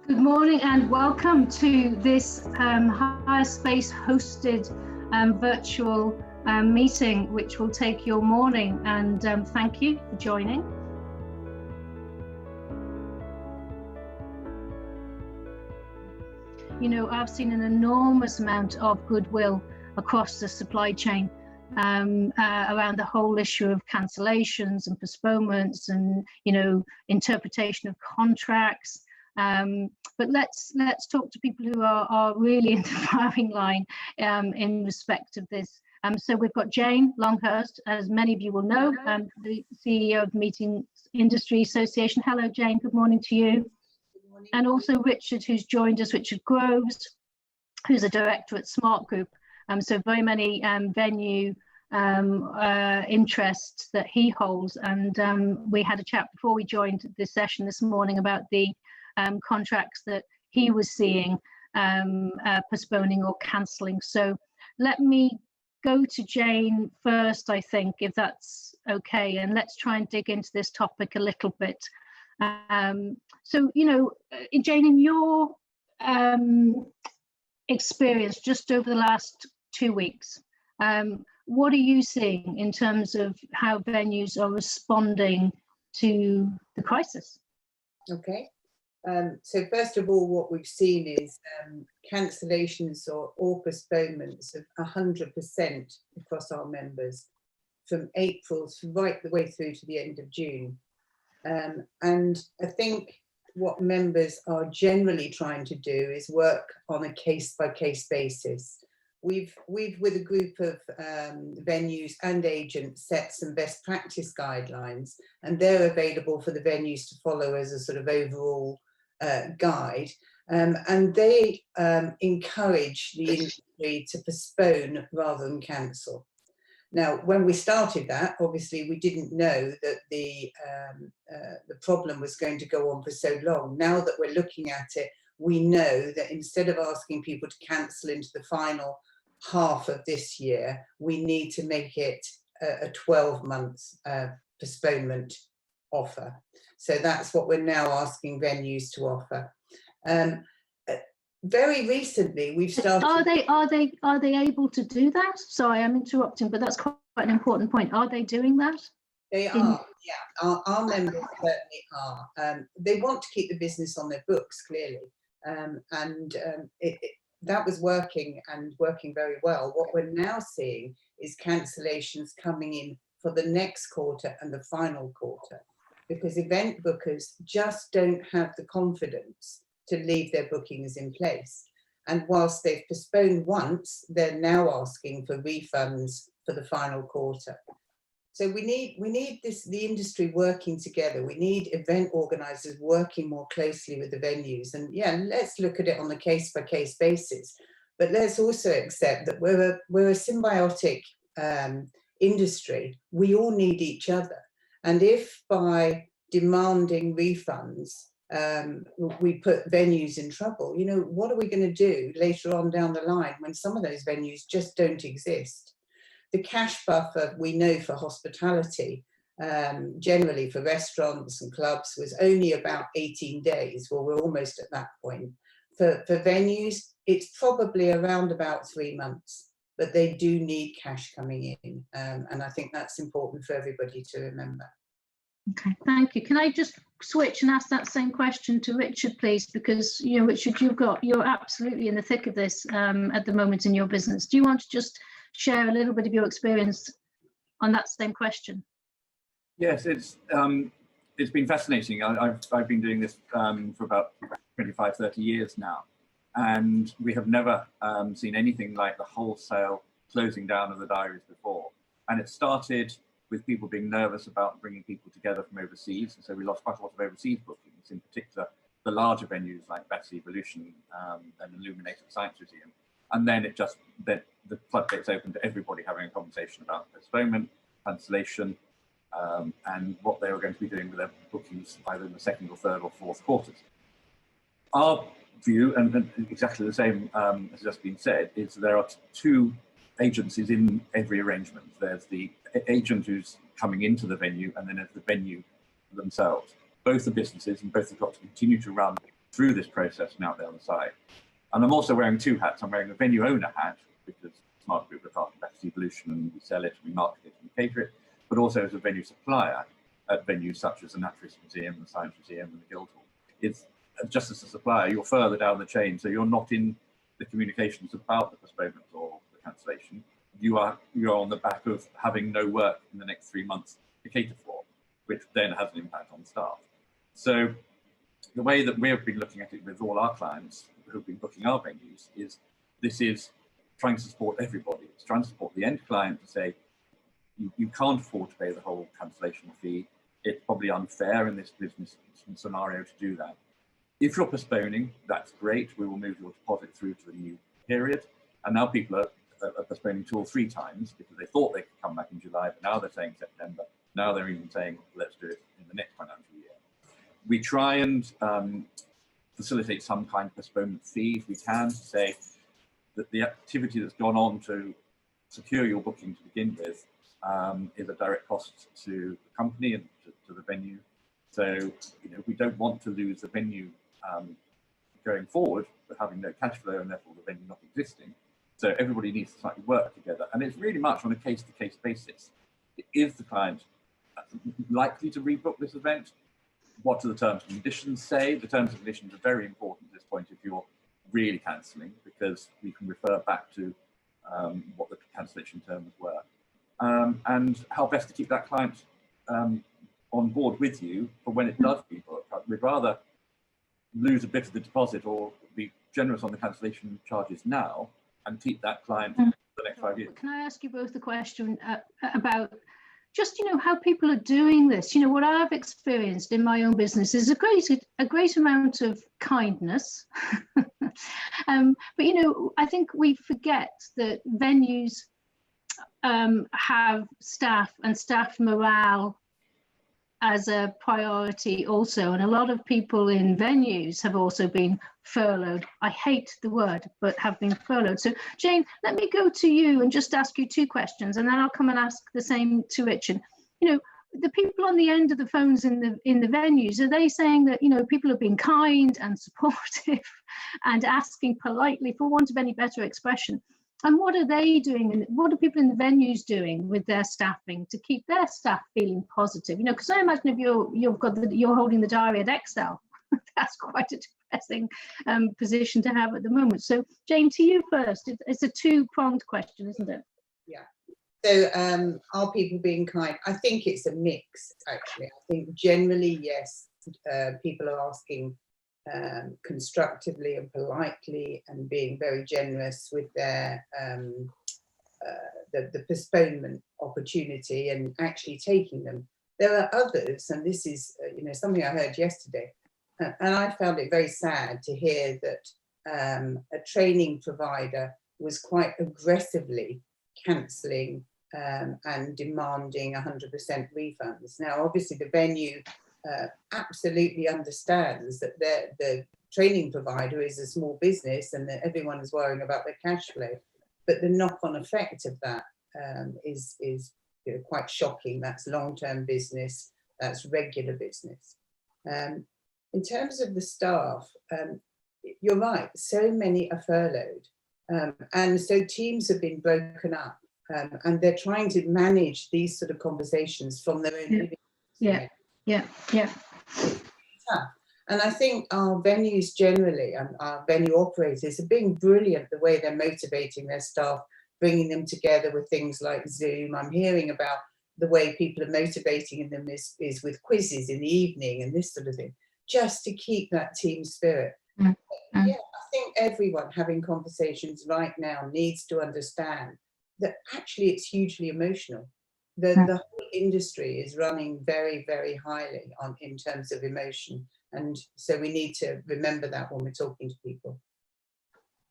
Good morning and welcome to this Higher Space hosted virtual meeting, which will take your morning, and thank you for joining. You know, I've seen an enormous amount of goodwill across the supply chain around the whole issue of cancellations and postponements and, you know, interpretation of contracts. But let's talk to people who are really in the firing line in respect of this. So we've got Jane Longhurst, as many of you will know, the CEO of the Meeting Industry Association. Hello, Jane. Good morning to you. Good morning. And also Richard, who's joined us, Richard Groves, who's a director at Smart Group. So very many venue interests that he holds. And we had a chat before we joined this session this morning about the contracts that he was seeing postponing or cancelling. So let me go to Jane first, I think, if that's okay, and let's try and dig into this topic a little bit. So, you know, Jane, in your experience just over the last 2 weeks, what are you seeing in terms of how venues are responding to the crisis? Okay. So first of all, what we've seen is cancellations or postponements of 100% across our members from April right the way through to the end of June. And I think what members are generally trying to do is work on a case-by-case basis. We've with a group of venues and agents set some best practice guidelines, and they're available for the venues to follow as a sort of overall guide, and they encourage the industry to postpone rather than cancel. Now, when we started that, obviously we didn't know that the problem was going to go on for so long. Now that we're looking at it, we know that instead of asking people to cancel into the final half of this year, we need to make it a 12-month postponement offer. So that's what we're now asking venues to offer. Very recently, we've started. Are they able to do that? Sorry, I'm interrupting, but that's quite an important point. Are they doing that? They are, yeah. Our members certainly are. They want to keep the business on their books, clearly, that was working and working very well. What we're now seeing is cancellations coming in for the next quarter and the final quarter, because event bookers just don't have the confidence to leave their bookings in place. And whilst they've postponed once, they're now asking for refunds for the final quarter. So we need the industry working together. We need event organisers working more closely with the venues. And yeah, let's look at it on a case-by-case basis. But let's also accept that we're a symbiotic industry. We all need each other. And if by demanding refunds, we put venues in trouble, you know, what are we going to do later on down the line when some of those venues just don't exist? The cash buffer, we know, for hospitality, generally for restaurants and clubs, was only about 18 days. Well, we're almost at that point. For venues, it's probably around about 3 months, but they do need cash coming in. And I think that's important for everybody to remember. Okay, thank you. Can I just switch and ask that same question to Richard, please? Because, you know, Richard, you're absolutely in the thick of this at the moment in your business. Do you want to just share a little bit of your experience on that same question? Yes, it's been fascinating. I've been doing this for about 25, 30 years now, and we have never seen anything like the wholesale closing down of the diaries before. And it started with people being nervous about bringing people together from overseas, and so we lost quite a lot of overseas bookings, in particular the larger venues like Betsy Evolution and Illuminated Science Museum. And then the floodgates opened to everybody having a conversation about postponement, cancellation, and what they were going to be doing with their bookings either in the second or third or fourth quarters. Our view, and exactly the same as just been said, is there are two agencies in every arrangement. There's the agent who's coming into the venue, and then there's the venue themselves. Both are businesses, and both have got to continue to run through this process and out the other side. And I'm also wearing two hats. I'm wearing the venue owner hat, because Smart Group look after Best Evolution and we sell it, we market it, and we cater it, but also as a venue supplier at venues such as the Naturalist Museum, the Science Museum, and the Guildhall. It's just as a supplier, you're further down the chain, so you're not in the communications about the postponement or the cancellation. You're on the back of having no work in the next 3 months to cater for, which then has an impact on staff. So the way that we've been looking at it with all our clients who've been booking our venues is this is trying to support everybody. It's trying to support the end client to say, you can't afford to pay the whole cancellation fee. It's probably unfair in this business scenario to do that. If you're postponing, that's great. We will move your deposit through to the new period. And now people are postponing 2 or 3 times because they thought they could come back in July, but now they're saying September. Now they're even saying, let's do it in the next financial year. We try and facilitate some kind of postponement fee if we can, to say that the activity that's gone on to secure your booking to begin with is a direct cost to the company and to the venue. So, we don't want to lose the venue going forward, but having no cash flow and therefore the venue not existing. So everybody needs to slightly work together. And it's really much on a case-to-case basis. Is the client likely to rebook this event? What do the terms and conditions say? The terms and conditions are very important at this point if you're really cancelling, because you can refer back to what the cancellation terms were. And how best to keep that client on board with you for when it does rebook. We'd rather lose a bit of the deposit or be generous on the cancellation charges now and keep that client for the next 5 years. Can I ask you both a question about just, how people are doing this? What I've experienced in my own business is a great amount of kindness. But, I think we forget that venues have staff and staff morale as a priority also, and a lot of people in venues have also been furloughed. I hate the word, but have been furloughed. So Jane, let me go to you and just ask you 2 questions, and then I'll come and ask the same to Richard. The people on the end of the phones in the venues, are they saying that people are being kind and supportive and asking politely, for want of any better expression? And what are they doing, and what are people in the venues doing with their staffing to keep their staff feeling positive? Because I imagine if you're holding the diary at Excel, that's quite a depressing position to have at the moment. So Jane, to you first. It's a 2-pronged question, isn't it? Yeah. So are people being kind? I think it's a mix, actually. I think generally, yes, people are asking constructively and politely and being very generous with their the postponement opportunity and actually taking them. There are others, and this is something I heard yesterday, and I found it very sad to hear that a training provider was quite aggressively cancelling and demanding 100% refunds. Now, obviously, the venue absolutely understands that the training provider is a small business and that everyone is worrying about their cash flow, but the knock-on effect of that is quite shocking. That's long-term business, that's regular business. In terms of the staff, you're right, so many are furloughed, and so teams have been broken up, and they're trying to manage these sort of conversations from their own living rooms. Yeah. And I think our venues generally and our venue operators are being brilliant the way they're motivating their staff, bringing them together with things like Zoom. I'm hearing about the way people are motivating them is with quizzes in the evening and this sort of thing, just to keep that team spirit. Yeah, I think everyone having conversations right now needs to understand that actually it's hugely emotional. The whole industry is running very, very highly in terms of emotion. And so we need to remember that when we're talking to people.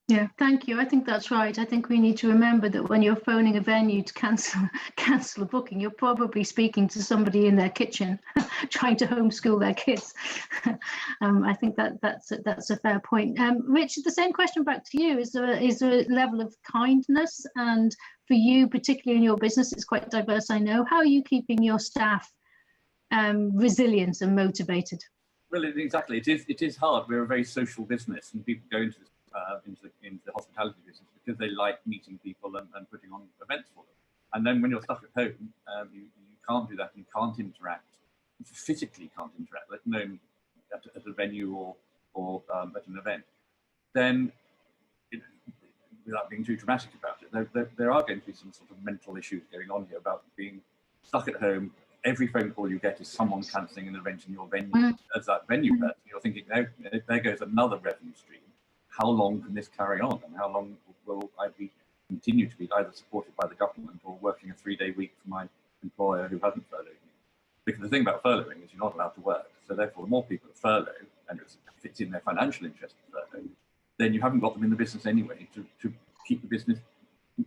Yeah, thank you. I think that's right. I think we need to remember that when you're phoning a venue to cancel a booking, you're probably speaking to somebody in their kitchen trying to homeschool their kids. I think that's a fair point. Richard, the same question back to you. Is there a level of kindness? And for you, particularly in your business, it's quite diverse, I know. How are you keeping your staff resilient and motivated? Well, exactly. It is hard. We're a very social business, and people go into the hospitality business because they like meeting people and putting on events for them. And then when you're stuck at home, you can't do that. You can't interact. You physically can't interact, let alone at a venue or at an event. Then, without being too dramatic about it, there are going to be some sort of mental issues going on here about being stuck at home. Every phone call you get is someone cancelling an event in your venue. As that venue person, you're thinking, oh, there goes another revenue stream. How long can this carry on? And how long will I continue to be either supported by the government or working a 3-day week for my employer who hasn't furloughed me? Because the thing about furloughing is you're not allowed to work. So therefore, the more people are furloughed, and if it's in their financial interest to furlough, then you haven't got them in the business anyway to keep the business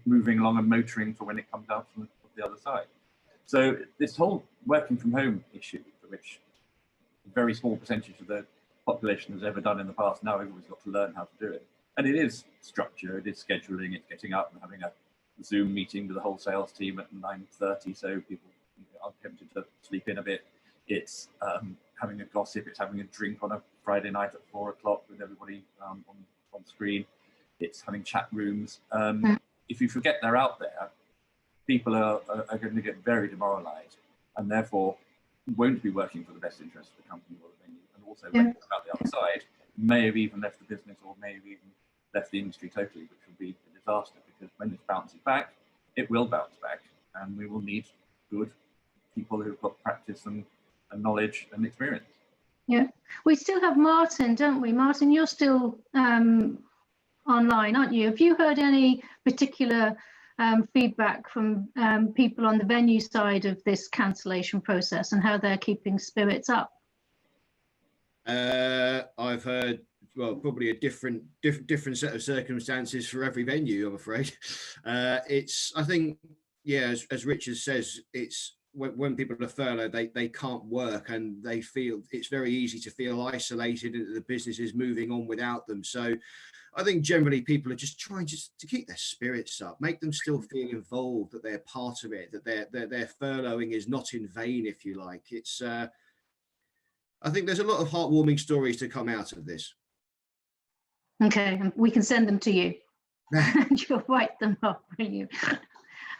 moving along and motoring for when it comes out from the other side. So this whole working from home issue, for which a very small percentage of the population has ever done in the past, now everybody's got to learn how to do it. And it is structure, it is scheduling, it's getting up and having a Zoom meeting with the whole sales team at 9:30, so people are tempted to sleep in a bit. It's having a gossip, it's having a drink on a Friday night at 4 o'clock with everybody on screen. It's having chat rooms. If you forget they're out there, people are going to get very demoralized and therefore won't be working for the best interest of the company or the venue. And also, when it's about the other side, may have even left the business or may have even left the industry totally, which would be a disaster, because when this bounces back, it will bounce back, and we will need good people who've got practice and knowledge and experience. Yeah, we still have Martin, don't we? Martin, you're still online, aren't you? Have you heard any particular feedback from people on the venue side of this cancellation process and how they're keeping spirits up? I've heard, well, probably a different set of circumstances for every venue, I'm afraid. I think, yeah, as Richard says, it's when people are furloughed, they can't work and they feel it's very easy to feel isolated and the business is moving on without them. So I think generally people are just trying to keep their spirits up, make them still feel involved, that they're part of it, that their furloughing is not in vain, if you like. It's I think there's a lot of heartwarming stories to come out of this. Okay, we can send them to you. And you'll write them up, will you?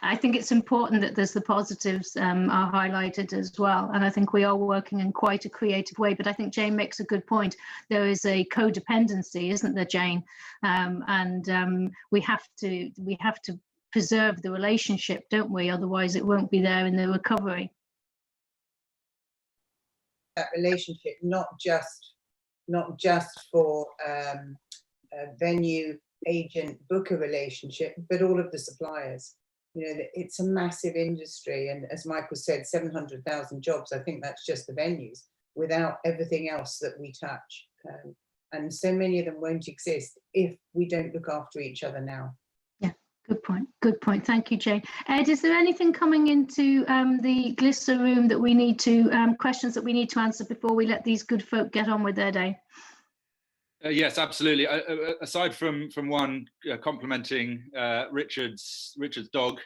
I think it's important that there's the positives are highlighted as well. And I think we are working in quite a creative way, but I think Jane makes a good point. There is a codependency, isn't there, Jane? We have to preserve the relationship, don't we? Otherwise it won't be there in the recovery. That relationship, not just for a venue, agent, booker relationship, but all of the suppliers. You know, it's a massive industry, and as Michael said, 700,000 jobs. I think that's just the venues, without everything else that we touch. And so many of them won't exist if we don't look after each other now. Yeah, good point. Good point. Thank you, Jane. Ed, is there anything coming into the Glisser room that we need to, questions that we need to answer before we let these good folk get on with their day? Yes, absolutely. Aside from one complimenting Richard's dog,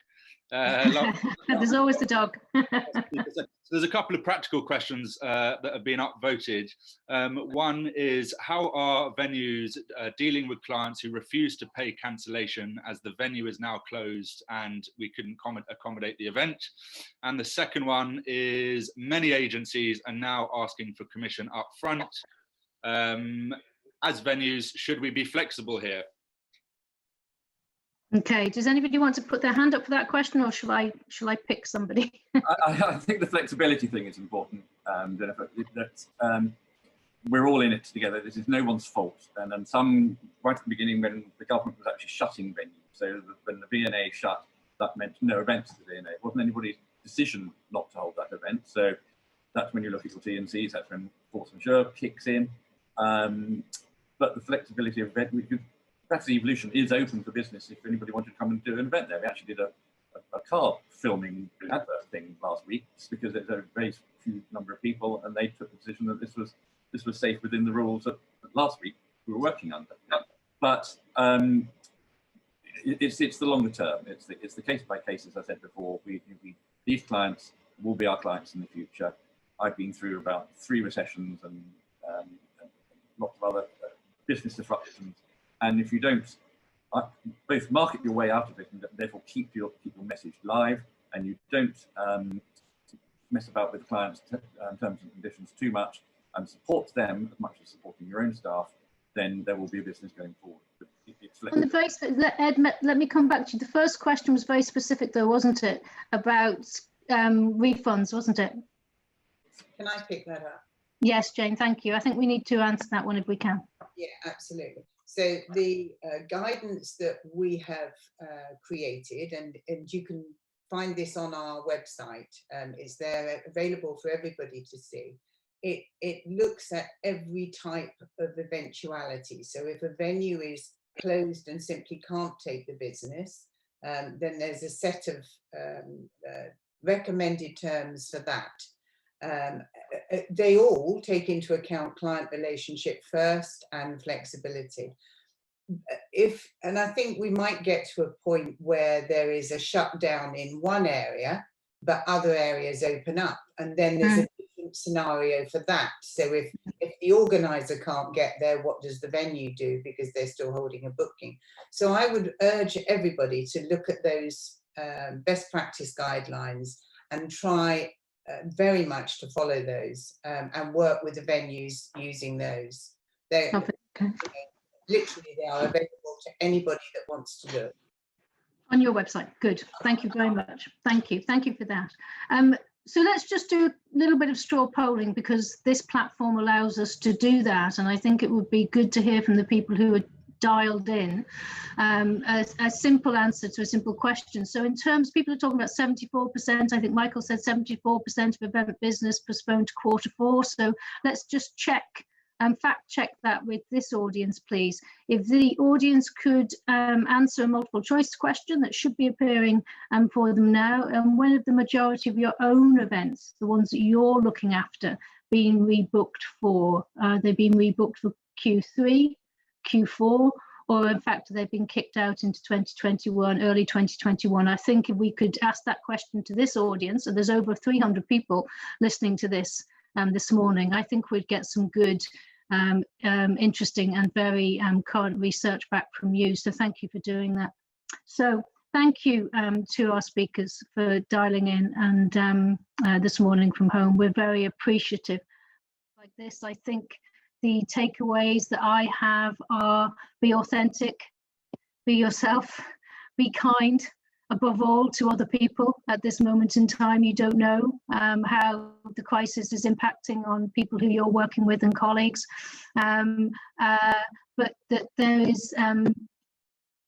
there's always the dog. So there's a couple of practical questions that have been upvoted. One is, how are venues dealing with clients who refuse to pay cancellation as the venue is now closed and we couldn't accommodate the event? And the second one is, many agencies are now asking for commission up front. As venues, should we be flexible here? Okay, does anybody want to put their hand up for that question, or shall I pick somebody? I think the flexibility thing is important, Jennifer. We're all in it together. This is no one's fault. And then some, right at the beginning, when the government was actually shutting venues, so when the V&A shut, that meant no events to the V&A. It wasn't anybody's decision not to hold that event. So that's when you look at your T&Cs, that's when force majeure kicks in. But the flexibility of event, perhaps the evolution is open for business if anybody wanted to come and do an event there. We actually did a car filming advert thing last week, just because there's a very few number of people, and they took the decision that this was safe within the rules that last week we were working under. But it's the longer term. It's the case by case, as I said before. These clients will be our clients in the future. I've been through about 3 recessions and rather business disruptions. And if you don't both market your way out of it and therefore keep your message live, and you don't mess about with clients' terms and conditions too much, and support them as much as supporting your own staff, then there will be a business going forward. On the very, Ed, let me come back to you. The first question was very specific, though, wasn't it? About refunds, wasn't it? Can I pick that up? Yes, Jane, thank you. I think we need to answer that one if we can. Yeah, absolutely. So the guidance that we have created, and you can find this on our website, is there available for everybody to see. It looks at every type of eventuality. So if a venue is closed and simply can't take the business, then there's a set of recommended terms for that. They all take into account client relationship first and flexibility. And I think we might get to a point where there is a shutdown in one area, but other areas open up, and then there's a different scenario for that. So if the organizer can't get there, what does the venue do, because they're still holding a booking? So I would urge everybody to look at those best practice guidelines and try very much to follow those, and work with the venues using those. Literally, they are available to anybody that wants to look. On your website. Good. Thank you very much. Thank you. Thank you for that. So let's just do a little bit of straw polling, because this platform allows us to do that. And I think it would be good to hear from the people who are dialed in a simple answer to a simple question. So in terms, people are talking about 74%. I think Michael said 74% of event business postponed to Q4. So let's just check and fact check that with this audience, please. If the audience could answer a multiple choice question that should be appearing for them now, and when have the majority of your own events, the ones that you're looking after, been rebooked for? They've been rebooked for Q3, Q4, or in fact they've been kicked out into 2021, early 2021. I think if we could ask that question to this audience, and there's over 300 people listening to this this morning, I think we'd get some good, interesting and very current research back from you. So thank you for doing that. So thank you to our speakers for dialing in and this morning from home. We're very appreciative. Like this, I think the takeaways that I have are: be authentic, be yourself, be kind, above all to other people. At this moment in time, you don't know how the crisis is impacting on people who you're working with and colleagues, but that there is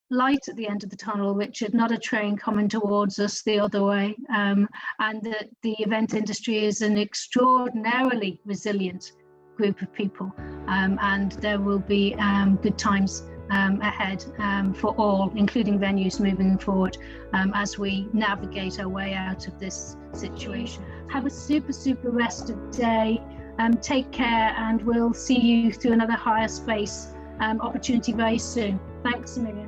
light at the end of the tunnel, Richard, not a train coming towards us the other way, and that the event industry is an extraordinarily resilient group of people, and there will be good times ahead for all, including venues, moving forward as we navigate our way out of this situation. Have a super rest of the day. Take care, and we'll see you through another higher space opportunity very soon. Thanks a million.